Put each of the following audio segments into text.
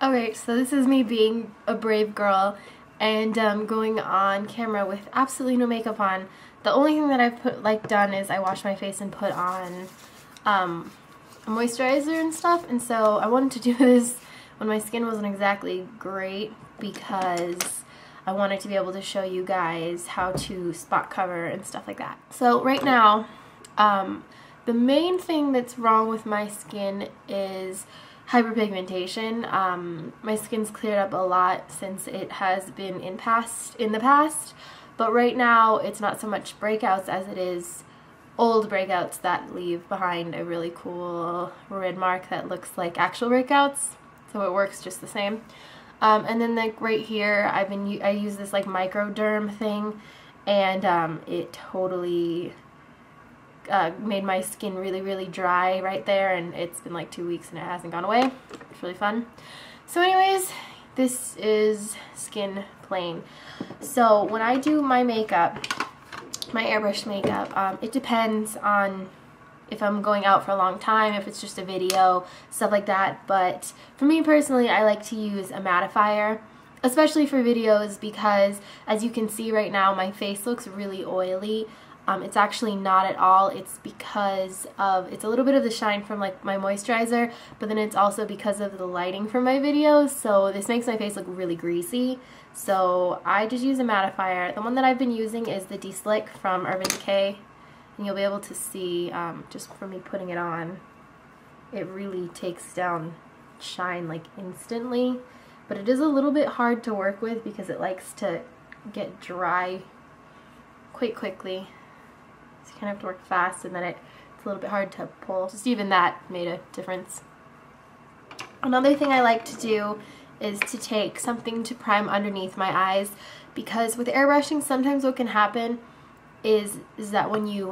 Okay, so this is me being a brave girl and going on camera with absolutely no makeup on. The only thing that I've done is I washed my face and put on a moisturizer and stuff, and so I wanted to do this when my skin wasn't exactly great because I wanted to be able to show you guys how to spot cover and stuff like that. So right now, the main thing that's wrong with my skin is hyperpigmentation. My skin's cleared up a lot since it has been in the past, but right now it's not so much breakouts as it is old breakouts that leave behind a really cool red mark that looks like actual breakouts, so it works just the same. And then like right here, I use this like microderm thing, and it totally made my skin really dry right there, and it's been like 2 weeks and it hasn't gone away. It's really fun. So anyways, this is skin plain. So when I do my makeup, my airbrush makeup, it depends on if I'm going out for a long time, if it's just a video, stuff like that. But for me personally, I like to use a mattifier, especially for videos, because as you can see right now, my face looks really oily. It's actually not at all. It's because of, it's a little bit of the shine from like my moisturizer, but then it's also because of the lighting from my videos, so this makes my face look really greasy. So I just use a mattifier. The one that I've been using is the De-Slick from Urban Decay, and you'll be able to see just from me putting it on, it really takes down shine like instantly, but it is a little bit hard to work with because it likes to get dry quite quickly. So you kind of have to work fast, and then it's a little bit hard to pull. Just even that made a difference. Another thing I like to do is to take something to prime underneath my eyes, because with airbrushing sometimes what can happen is that when you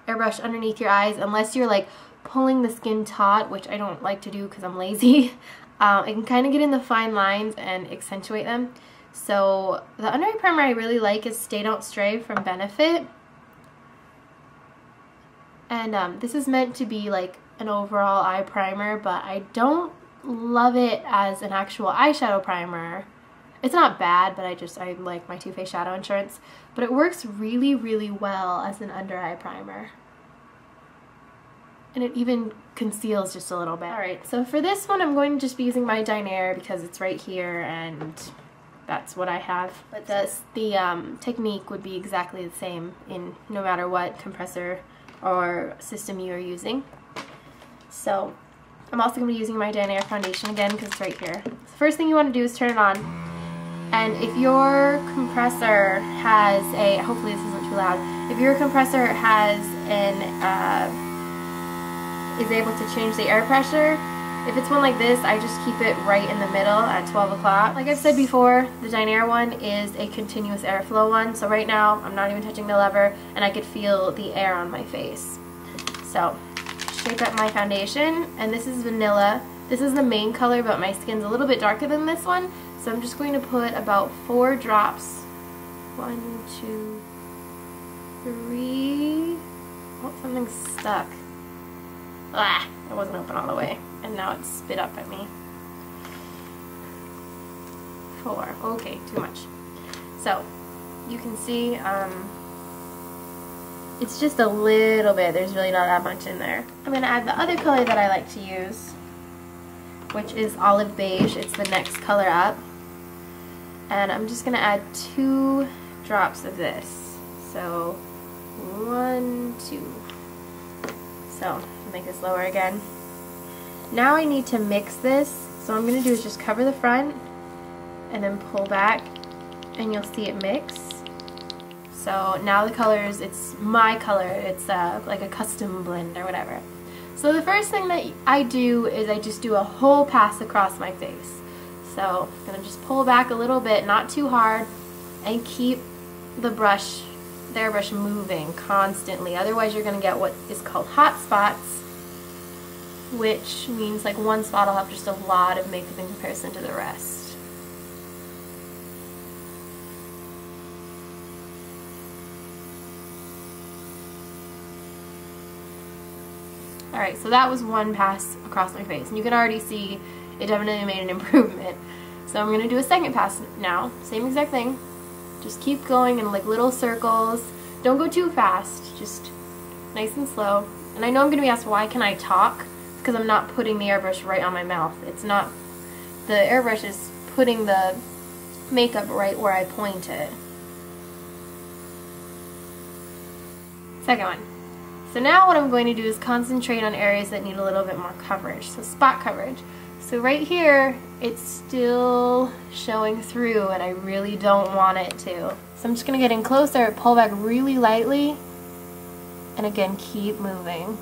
airbrush underneath your eyes, unless you're like pulling the skin taut, which I don't like to do because I'm lazy, it can kind of get in the fine lines and accentuate them. So the under eye primer I really like is Stay Don't Stray from Benefit. And this is meant to be like an overall eye primer, but I don't love it as an actual eyeshadow primer. It's not bad, but I like my Too Faced Shadow Insurance. But it works really well as an under eye primer. And it even conceals just a little bit. Alright, so for this one I'm going to just be using my Dinair because it's right here and that's what I have. But the technique would be exactly the same in no matter what compressor or system you are using. So I'm also going to be using my Dinair foundation again because it's right here. So the first thing you want to do is turn it on, and if your compressor has a, hopefully this isn't too loud, if your compressor has is able to change the air pressure, if it's one like this, I just keep it right in the middle at 12 o'clock. Like I've said before, the Dinair one is a continuous airflow one, so right now I'm not even touching the lever and I could feel the air on my face. So, shape up my foundation, and this is vanilla. This is the main color, but my skin's a little bit darker than this one, so I'm just going to put about 4 drops. 1, 2, 3. Oh, something's stuck. Ah, it wasn't open all the way, and now it's spit up at me. 4. Okay, too much. So, you can see, it's just a little bit. There's really not that much in there. I'm going to add the other color that I like to use, which is olive beige. It's the next color up. And I'm just going to add 2 drops of this. So, 1, 2. So, I'll make this lower again. Now I need to mix this. So what I'm going to do is just cover the front and then pull back, and you'll see it mix. So now the colors, it's my color, it's like a custom blend or whatever. So the first thing that I do is I just do a whole pass across my face. So I'm going to just pull back a little bit, not too hard, and keep the airbrush moving constantly. Otherwise you're going to get what is called hot spots, which means like one spot will have just a lot of makeup in comparison to the rest. Alright, so that was one pass across my face, and you can already see it definitely made an improvement. So I'm going to do a second pass now. Same exact thing. Just keep going in like little circles. Don't go too fast. Just nice and slow. And I know I'm going to be asked, why can I talk? It's because I'm not putting the airbrush right on my mouth. It's not, the airbrush is putting the makeup right where I point it. Second one. So now what I'm going to do is concentrate on areas that need a little bit more coverage. So spot coverage. So right here, it's still showing through and I really don't want it to. So I'm just going to get in closer, pull back really lightly, and again, keep moving.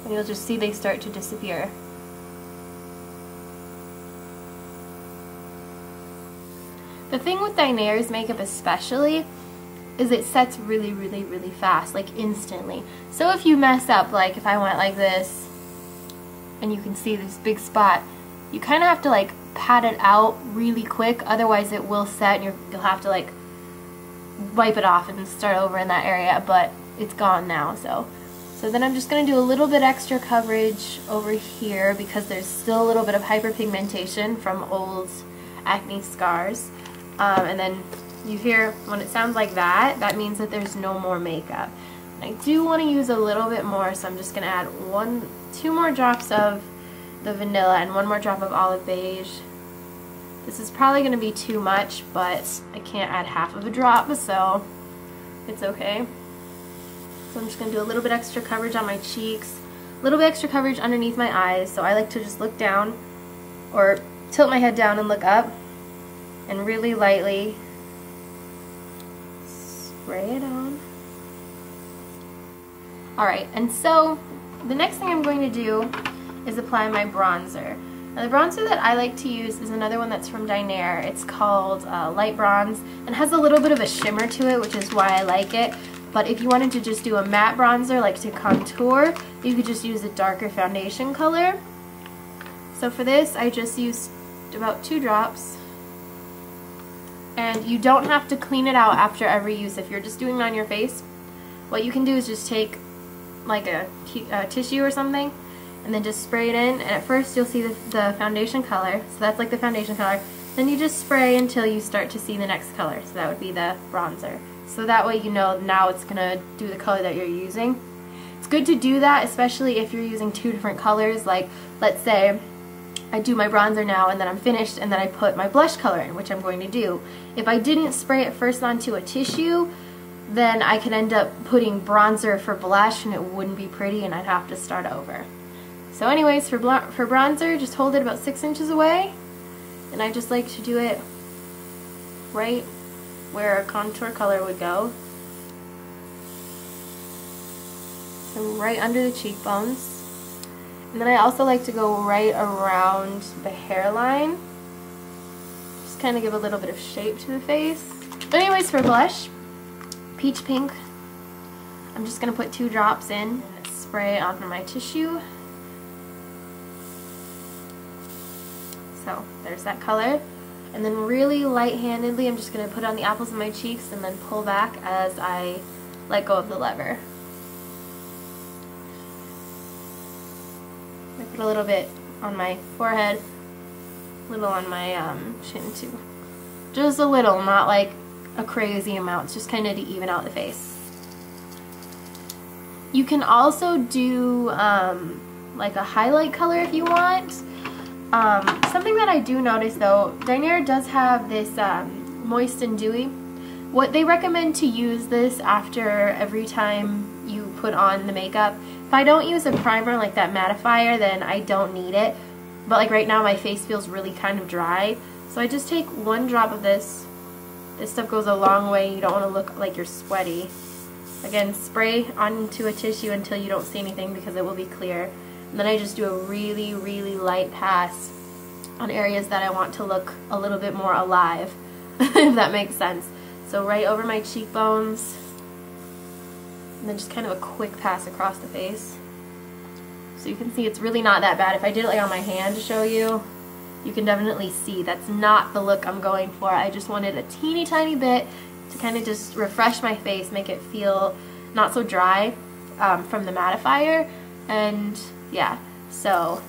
And you'll just see they start to disappear. The thing with Daenerys makeup especially is it sets really, really, really fast, like instantly. So if you mess up, like if I went like this, and you can see this big spot, you kind of have to like pat it out really quick, otherwise it will set and you'll have to like wipe it off and start over in that area, but it's gone now. So then I'm just going to do a little bit extra coverage over here because there's still a little bit of hyperpigmentation from old acne scars. And then you hear when it sounds like that, that means that there's no more makeup. And I do want to use a little bit more, so I'm just going to add two more drops of the vanilla and one more drop of olive beige. This is probably going to be too much, but I can't add half of a drop, so it's okay. So I'm just going to do a little bit extra coverage on my cheeks, a little bit extra coverage underneath my eyes. So I like to just look down or tilt my head down and look up and really lightly spray it on. Alright, and so the next thing I'm going to do is apply my bronzer. Now the bronzer that I like to use is another one that's from Daenerys. It's called Light Bronze and has a little bit of a shimmer to it, which is why I like it. But if you wanted to just do a matte bronzer, like to contour, you could just use a darker foundation color. So for this, I just used about 2 drops. And you don't have to clean it out after every use. If you're just doing it on your face, what you can do is just take like a tissue or something and then just spray it in. And at first you'll see the foundation color. So that's like the foundation color. Then you just spray until you start to see the next color. So that would be the bronzer. So that way you know now it's going to do the color that you're using. It's good to do that, especially if you're using 2 different colors. Like, let's say I do my bronzer now and then I'm finished and then I put my blush color in, which I'm going to do. If I didn't spray it first onto a tissue, then I could end up putting bronzer for blush and it wouldn't be pretty and I'd have to start over. So anyways, for bronzer, just hold it about 6 inches away, and I just like to do it right where a contour color would go. So right under the cheekbones. And then I also like to go right around the hairline. Just kind of give a little bit of shape to the face. But anyways, for blush, peach pink, I'm just going to put 2 drops in and spray it onto my tissue. So there's that color. And then really light-handedly, I'm just going to put it on the apples of my cheeks and then pull back as I let go of the lever. I put a little bit on my forehead, a little on my chin too. Just a little, not like a crazy amount, it's just kind of to even out the face. You can also do like a highlight color if you want. Something that I do notice though, Daenerys does have this moist and dewy. What they recommend to use this after every time you put on the makeup. If I don't use a primer like that mattifier, then I don't need it. But like right now my face feels really kind of dry. So I just take 1 drop of this. This stuff goes a long way. You don't want to look like you're sweaty. Again, spray onto a tissue until you don't see anything because it will be clear. And then I just do a really, really light pass on areas that I want to look a little bit more alive, if that makes sense. So right over my cheekbones, and then just kind of a quick pass across the face. So you can see it's really not that bad. If I did it like on my hand to show you, you can definitely see that's not the look I'm going for. I just wanted a teeny tiny bit to kind of just refresh my face, make it feel not so dry from the mattifier. And yeah, so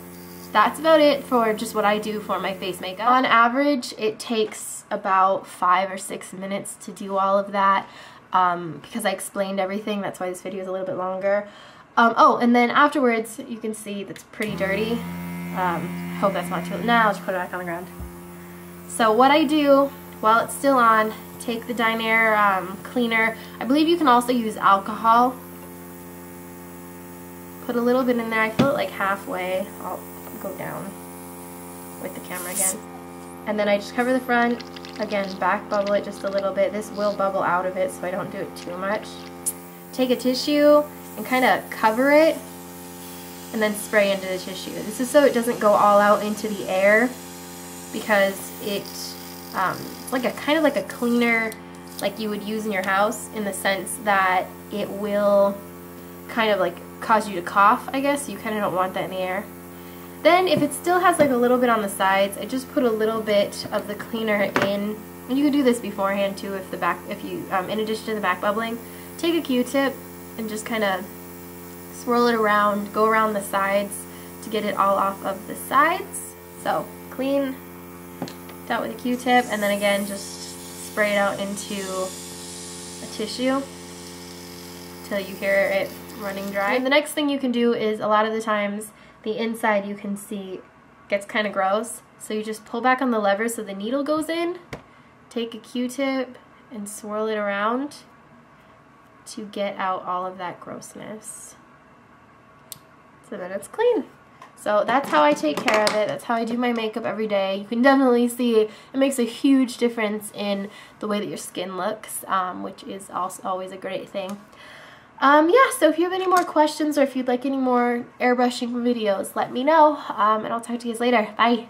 that's about it for just what I do for my face makeup. On average, it takes about 5 or 6 minutes to do all of that because I explained everything. That's why this video is a little bit longer. Oh, and then afterwards, you can see that's pretty dirty. Hope that's not too... Now I'll just put it back on the ground. So what I do while it's still on, take the Dinair cleaner. I believe you can also use alcohol. Put a little bit in there. I fill it like halfway. I'll go down with the camera again. And then I just cover the front. Again, back bubble it just a little bit. This will bubble out of it, so I don't do it too much. Take a tissue and kind of cover it and then spray into the tissue. This is so it doesn't go all out into the air, because it's like a kind of like a cleaner like you would use in your house, in the sense that it will kind of like cause you to cough, I guess. You kind of don't want that in the air. Then if it still has like a little bit on the sides, I just put a little bit of the cleaner in, and you could do this beforehand too if you in addition to the back bubbling. Take a Q-tip and just kind of swirl it around, go around the sides to get it all off of the sides. So clean it out with a Q-tip, and then again just spray it out into a tissue until you hear it running dry. And the next thing you can do is, a lot of the times the inside, you can see, gets kind of gross, so you just pull back on the lever so the needle goes in, take a Q-tip and swirl it around to get out all of that grossness so that it's clean. So that's how I take care of it. That's how I do my makeup every day. You can definitely see it makes a huge difference in the way that your skin looks, which is also always a great thing. Yeah, so if you have any more questions, or if you'd like any more airbrushing videos, let me know, and I'll talk to you guys later. Bye!